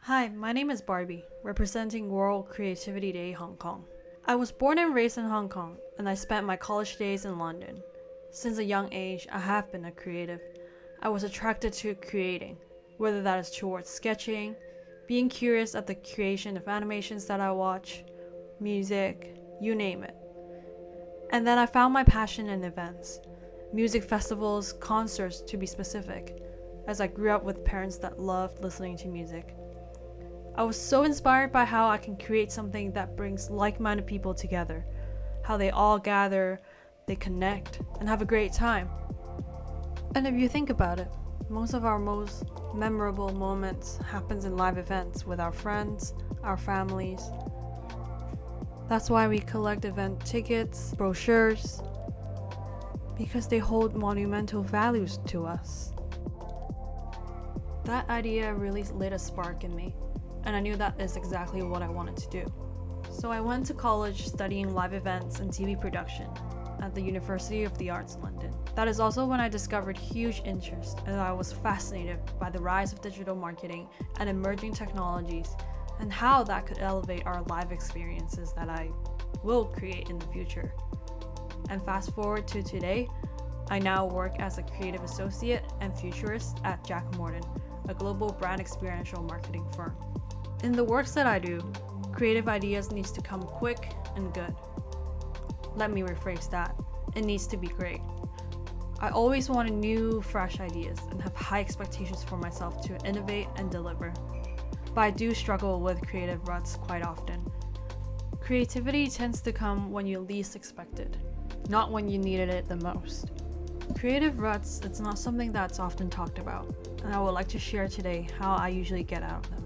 Hi, my name is Barbie, representing World Creativity Day Hong Kong. I was born and raised in Hong Kong, and I spent my college days in London. Since a young age, I have been a creative. I was attracted to creating, whether that is towards sketching, being curious at the creation of animations that I watch, music, you name it. And then I found my passion in events, music festivals, concerts to be specific, as I grew up with parents that loved listening to music. I was so inspired by how I can create something that brings like-minded people together, how they all gather, they connect, and have a great time. And if you think about it, most of our most memorable moments happens in live events with our friends, our families. That's why we collect event tickets, brochures, because they hold monumental values to us. That idea really lit a spark in me, and I knew that is exactly what I wanted to do. So I went to college studying live events and TV production at the University of the Arts London. That is also when I discovered huge interest, and I was fascinated by the rise of digital marketing and emerging technologies and how that could elevate our live experiences that I will create in the future. And fast forward to today, I now work as a creative associate and futurist at Jack Morton, a global brand experiential marketing firm. In the works that I do, creative ideas needs to come quick and good. Let me rephrase that. It needs to be great. I always want new, fresh ideas and have high expectations for myself to innovate and deliver. But I do struggle with creative ruts quite often. Creativity tends to come when you least expect it, not when you needed it the most. Creative ruts, it's not something that's often talked about, and I would like to share today how I usually get out of them.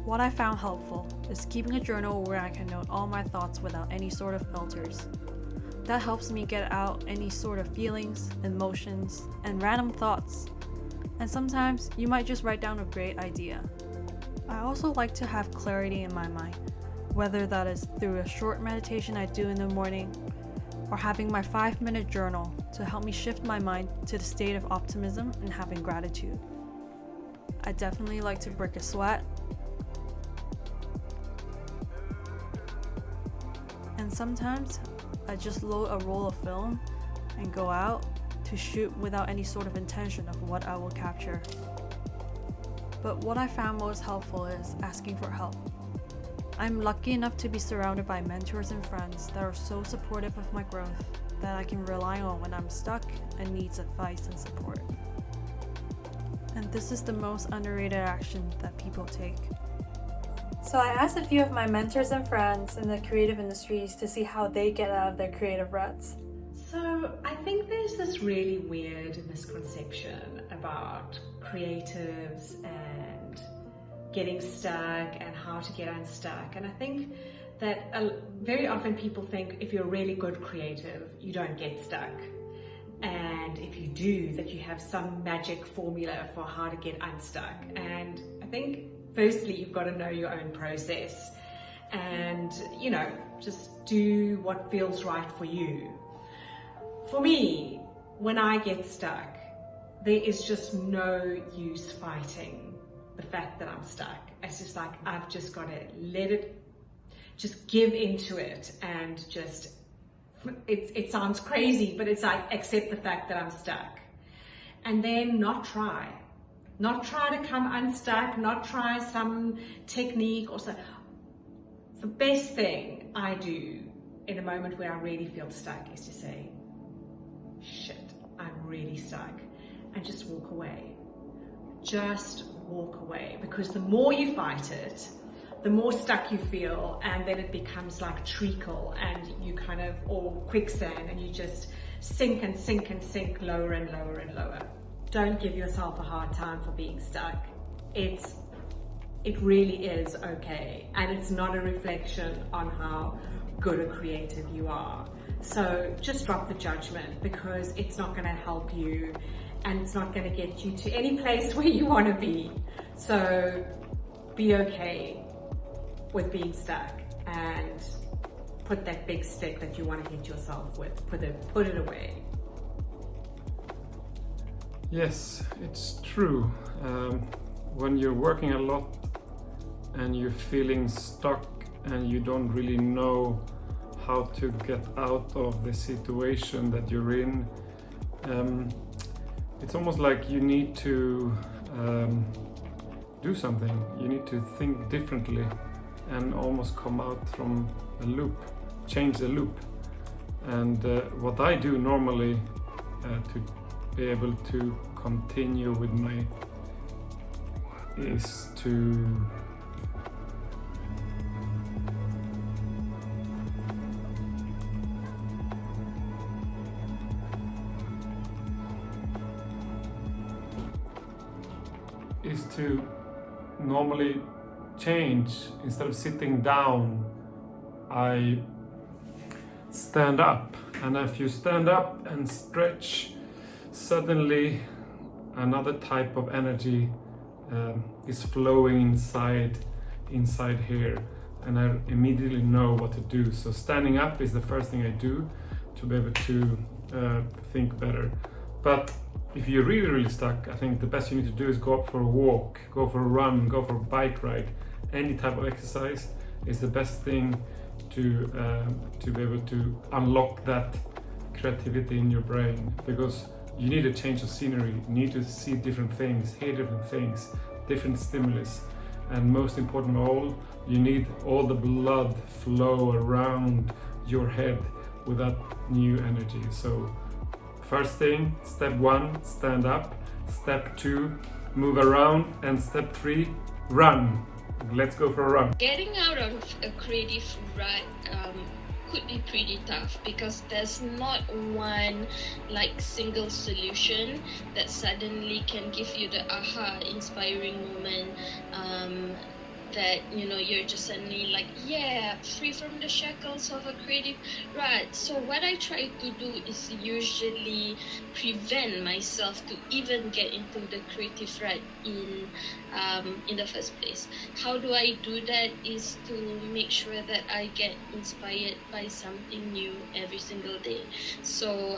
What I found helpful is keeping a journal where I can note all my thoughts without any sort of filters. That helps me get out any sort of feelings, emotions, and random thoughts. And sometimes you might just write down a great idea. I also like to have clarity in my mind, whether that is through a short meditation I do in the morning or having my 5-minute journal to help me shift my mind to the state of optimism and having gratitude. I definitely like to break a sweat. And sometimes I just load a roll of film and go out to shoot without any sort of intention of what I will capture. But what I found most helpful is asking for help. I'm lucky enough to be surrounded by mentors and friends that are so supportive of my growth that I can rely on when I'm stuck and needs advice and support. And this is the most underrated action that people take. So I asked a few of my mentors and friends in the creative industries to see how they get out of their creative ruts. So I think there's this really weird misconception about creatives and getting stuck and how to get unstuck. And I think that very often people think if you're a really good creative, you don't get stuck. And if you do, that you have some magic formula for how to get unstuck. And I think firstly, you've got to know your own process and, just do what feels right for you. For me, when I get stuck, there is just no use fighting the fact that I'm stuck. It's just like, I've just got to let it, just give into it and just, it sounds crazy, but it's like, accept the fact that I'm stuck. And then not try to come unstuck, not try some technique or so. The best thing I do in a moment where I really feel stuck is to say, shit, I'm really stuck, and just walk away. Just walk away, because the more you fight it, the more stuck you feel, and then it becomes like treacle and you kind of, or quicksand, and you just sink and sink and sink lower and lower and lower. Don't give yourself a hard time for being stuck. It really is okay, and it's not a reflection on how good a creative you are. So just drop the judgment, because it's not going to help you and it's not going to get you to any place where you want to be. So be okay with being stuck and put that big stick that you want to hit yourself with, put it away. Yes, it's true. When you're working a lot and you're feeling stuck and you don't really know how to get out of the situation that you're in, it's almost like you need to do something. You need to think differently and almost come out from a loop, change the loop. And what I do normally to be able to continue with my is to normally change. Instead of sitting down, I stand up, and if you stand up and stretch, suddenly another type of energy is flowing inside here, and I immediately know what to do. So standing up is the first thing I do to be able to think better. But if you're really stuck, I think the best you need to do is go up for a walk, go for a run, go for a bike ride. Any type of exercise is the best thing to be able to unlock that creativity in your brain, because you need a change of scenery. You need to see different things, hear different things, different stimulus, and most important of all, you need all the blood flow around your head with that new energy. So first thing, step 1, stand up. Step 2, move around. And step 3, run. Let's go for a run. Getting out of a creative rut could be pretty tough, because there's not one single solution that suddenly can give you the aha inspiring moment that you're just suddenly free from the shackles of a creative rut. So what I try to do is usually prevent myself to even get into the creative rut in the first place. How do I do that? Is to make sure that I get inspired by something new every single day. So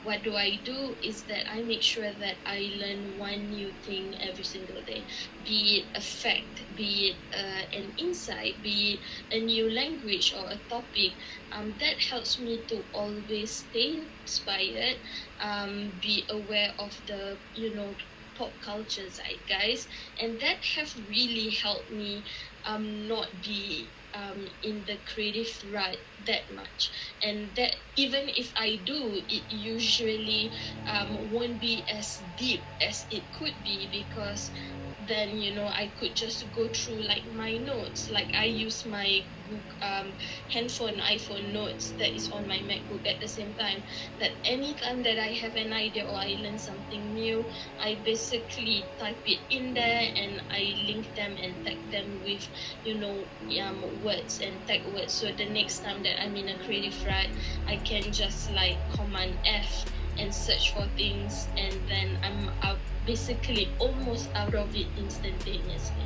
what do I do is that I make sure that I learn one new thing every single day, be it a fact, be it an insight, be it a new language or a topic. That helps me to always stay inspired, be aware of the pop culture zeitgeist, and that have really helped me not be in the creative rut that much. And that even if I do, it usually won't be as deep as it could be, because then I could just go through my notes. I use my iPhone notes that is on my MacBook at the same time, that anytime that I have an idea or I learn something new, I basically type it in there and I link them and tag them with words and tag words, so the next time that I'm in a creative rut, I can just Command F and search for things, and then I'm out, basically almost out of it instantaneously.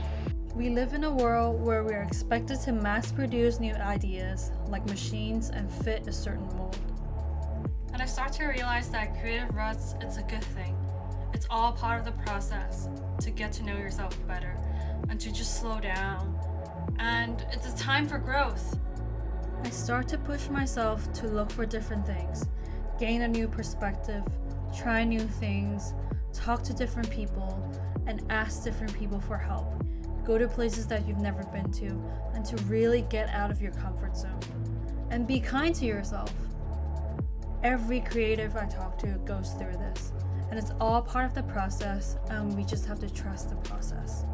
We live in a world where we are expected to mass produce new ideas like machines and fit a certain mold. And I start to realize that creative ruts, it's a good thing. It's all part of the process to get to know yourself better and to just slow down. And it's a time for growth. I start to push myself to look for different things, gain a new perspective, try new things, talk to different people, and ask different people for help. Go to places that you've never been to, and to really get out of your comfort zone. And be kind to yourself. Every creative I talk to goes through this, and it's all part of the process, and we just have to trust the process.